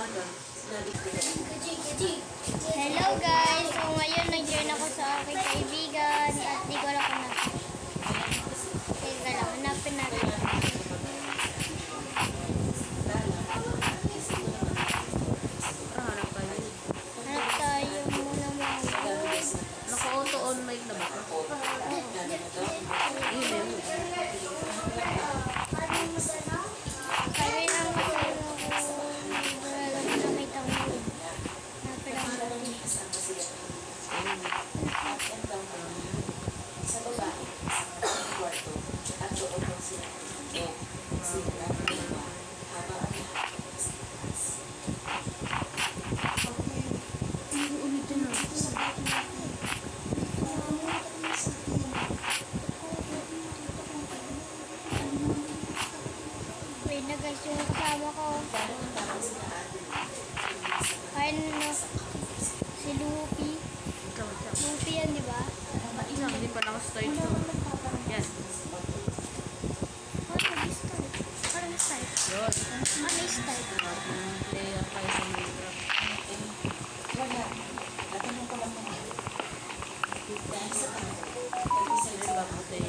Hello guys! So ngayon nag-join ako sa aking kaibigan at di ko alam kung natin. Teka lang, hanapin natin. Hanap tayo muna mga guys. Naka-auto on mic na ba? Sabi lang ko wala na may tawid. Hanapin lang natin. Sa babae, sa kwarto, at doon ang sila. Sila ang dalawa, habang ang lahat sa taas. Wait na guys, yung kasama ko. Ayun no, si Luffy. Luffy yan, di ba? Isang hindi pa naka-start to. Yan. Oh, nag-start. Parang start. Yun. Ano start? Player kayo sa Minecraft. Wala. Natanong ko lang naman. Dahil sa kanila, Sila ba puti?